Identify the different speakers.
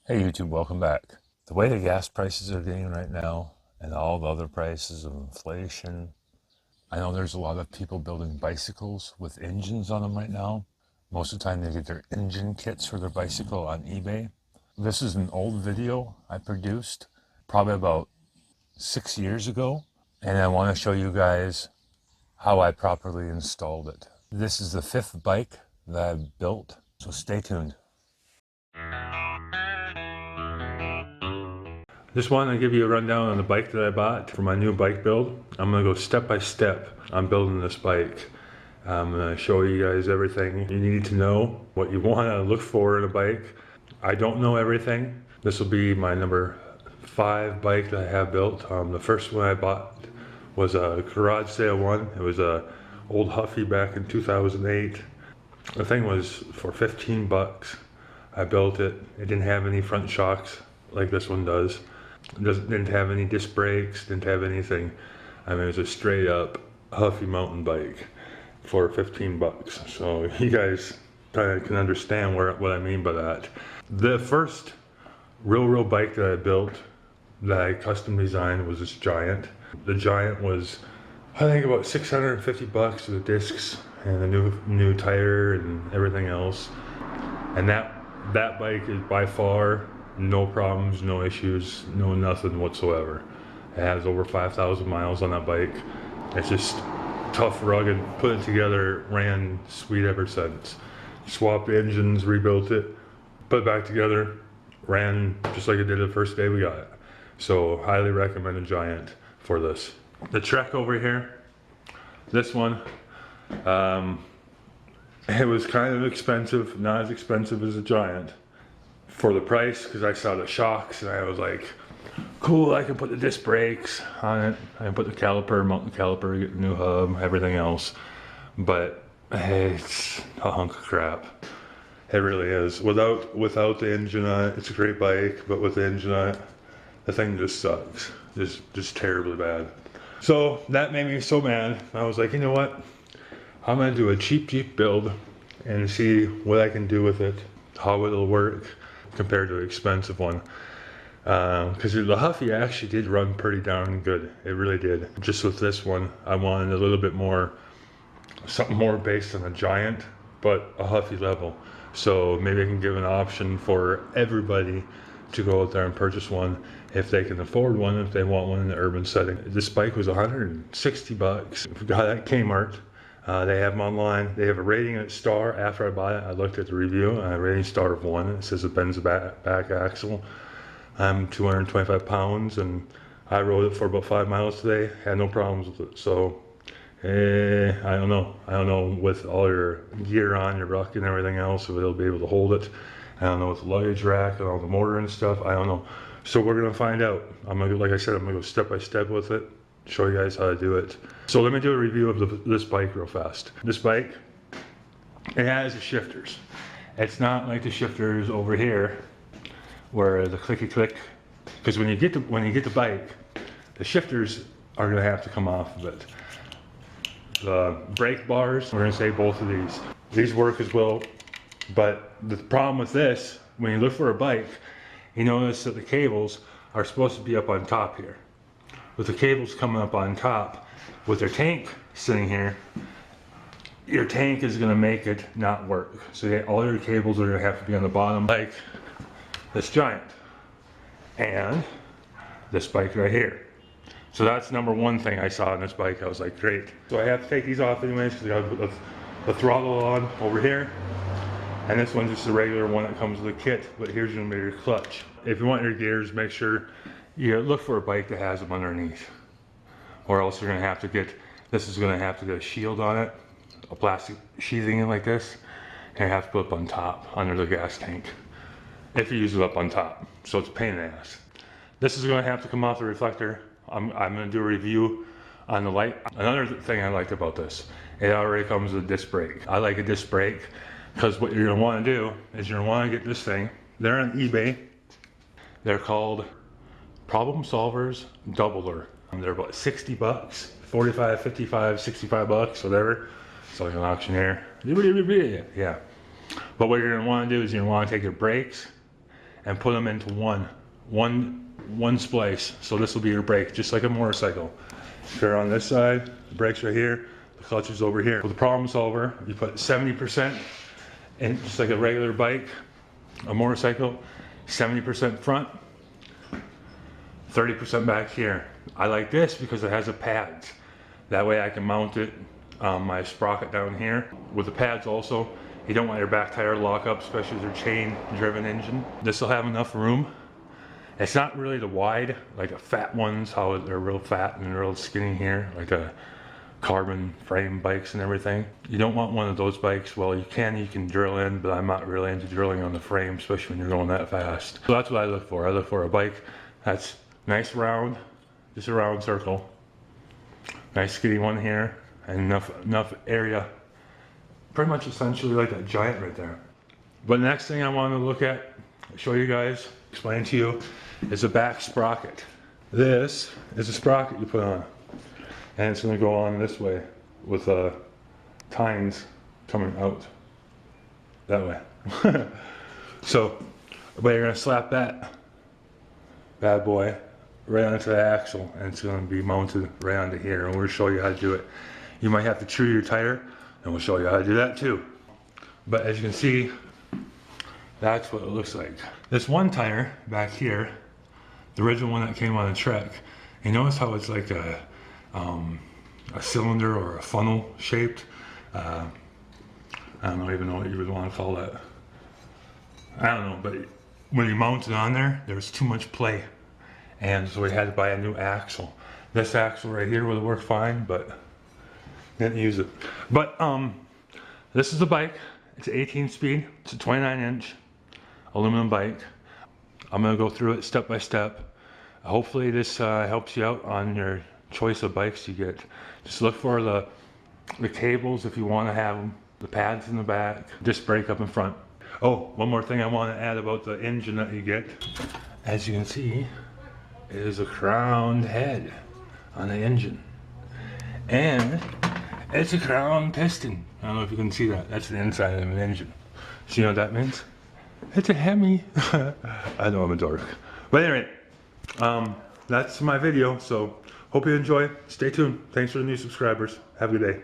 Speaker 1: Hey YouTube, welcome back. The way the gas prices are getting right now and all the other prices of inflation, I know there's a lot of people building bicycles with engines on them right now. Most of the time they get their engine kits for their bicycle on eBay. This is an old video I produced probably about 6 years ago, and I want to show you guys how I properly installed it. This is the fifth bike that I've built, so stay tuned. Just wanted to give you a rundown on the bike that I bought for my new bike build. I'm gonna go step by step on building this bike. I'm gonna show you guys everything you need to know, what you wanna look for in a bike. I don't know everything. This will be my number 5 bike that I have built. The first one I bought was a garage sale one. It was a old Huffy back in 2008. The thing was for 15 bucks. I built it. It didn't have any front shocks like this one does. Didn't have any disc brakes, didn't have anything. I mean, it was a straight up Huffy mountain bike for 15 bucks. So you guys kind of can understand what I mean by that. The first real bike that I built, that I custom designed, was this Giant. The Giant was, I think, about 650 bucks with the discs and the new tire and everything else. And that bike is by far no problems, no issues, no nothing whatsoever. It has over 5,000 miles on that bike. It's just tough, rugged, put it together, ran sweet ever since. Swapped engines, rebuilt it, put it back together, ran just like it did the first day we got it. So highly recommend a Giant for this. The Trek over here, this one, it was kind of expensive, not as expensive as a Giant. For the price, because I saw the shocks and I was like, cool, I can put the disc brakes on it. I can put the caliper, mount the caliper, get the new hub, everything else. But hey, it's a hunk of crap. It really is. Without the engine on it, it's a great bike, but with the engine on it, the thing just sucks. Just terribly bad. So that made me so mad. I was like, you know what? I'm gonna do a cheap build and see what I can do with it, how it'll work compared to an expensive one. Because the Huffy actually did run pretty darn good. It really did. Just with this one, I wanted a little bit more, something more based on a Giant, but a Huffy level. So maybe I can give an option for everybody to go out there and purchase one if they can afford one, if they want one in the urban setting. This bike was 160 bucks. Got it at Kmart. They have them online. They have a rating at star. After I bought it, I looked at the review, a rating star of 1. It says it bends the back axle. I'm 225 pounds, and I rode it for about 5 miles today. Had no problems with it. So, I don't know. I don't know with all your gear on, your ruck and everything else, if it'll be able to hold it. I don't know with the luggage rack and all the motor and stuff. I don't know. So we're gonna find out. Like I said, I'm gonna go step by step with it, show you guys how to do it. So let me do a review of this bike real fast. This bike, it has the shifters. It's not like the shifters over here where the clicky click, because when you get the bike, the shifters are gonna have to come off of it. The brake bars, we're gonna say both of these. These work as well, but the problem with this, when you look for a bike, you notice that the cables are supposed to be up on top here. With the cables coming up on top, with their tank sitting here, your tank is gonna make it not work. So all your cables are gonna have to be on the bottom, like this Giant and this bike right here. So that's number 1 thing I saw on this bike. I was like, great. So I have to take these off anyways, because I gotta put the throttle on over here. And this one's just a regular one that comes with a kit, but here's gonna be your clutch. If you want your gears, make sure you look for a bike that has them underneath, or else you're gonna have to get, this is gonna have to get a shield on it, a plastic sheathing like this, and you have to put up on top, under the gas tank, if you use it up on top. So it's a pain in the ass. This is gonna have to come off the reflector. I'm gonna do a review on the light. Another thing I liked about this, it already comes with a disc brake. I like a disc brake, because what you're gonna wanna do is you're gonna wanna get this thing. They're on eBay. They're called Problem Solvers Doubler. They're about 60 bucks, 45, 55, 65 bucks, whatever. It's like an auctioneer. Yeah. But what you're gonna wanna do is you're gonna wanna take your brakes and put them into one splice. So this will be your brake, just like a motorcycle. Here on this side, the brake's right here, the clutch is over here. With the problem solver, you put 70% in, just like a regular bike, a motorcycle, 70% front, 30% back here. I like this because it has a pads. That way I can mount it, my sprocket down here. With the pads also, you don't want your back tire to lock up, especially with your chain driven engine. This will have enough room. It's not really the wide, like the fat ones, how they're real fat and real skinny here, like a carbon frame bikes and everything. You don't want one of those bikes. Well, you can drill in, but I'm not really into drilling on the frame, especially when you're going that fast. So that's what I look for. I look for a bike that's nice round, just a round circle. Nice skinny one here, and enough area. Pretty much essentially like that Giant right there. But next thing I want to look at, show you guys, explain to you, is a back sprocket. This is a sprocket you put on, and it's going to go on this way with tines coming out that way. So, but you're going to slap that bad boy right onto the axle, and it's going to be mounted right onto here, and we'll show you how to do it. You might have to true your tire, and we'll show you how to do that too. But as you can see, that's what it looks like. This one tire back here, the original one that came on the Trek, you notice how it's like a cylinder or a funnel shaped. I don't even know what you would want to call that. I don't know, but when you mount it on there, there's too much play. And so we had to buy a new axle. This axle right here would have worked fine, but didn't use it. But this is the bike. It's an 18 speed. It's a 29-inch aluminum bike. I'm gonna go through it step by step. Hopefully this helps you out on your choice of bikes you get. Just look for the cables if you want to have them, the pads in the back, disc brake up in front. Oh, one more thing I want to add about the engine that you get. As you can see, it is a crowned head on the engine. And it's a crown piston. I don't know if you can see that. That's the inside of an engine. So you know what that means? It's a Hemi. I know I'm a dork. But anyway, that's my video. So hope you enjoy. Stay tuned. Thanks for the new subscribers. Have a good day.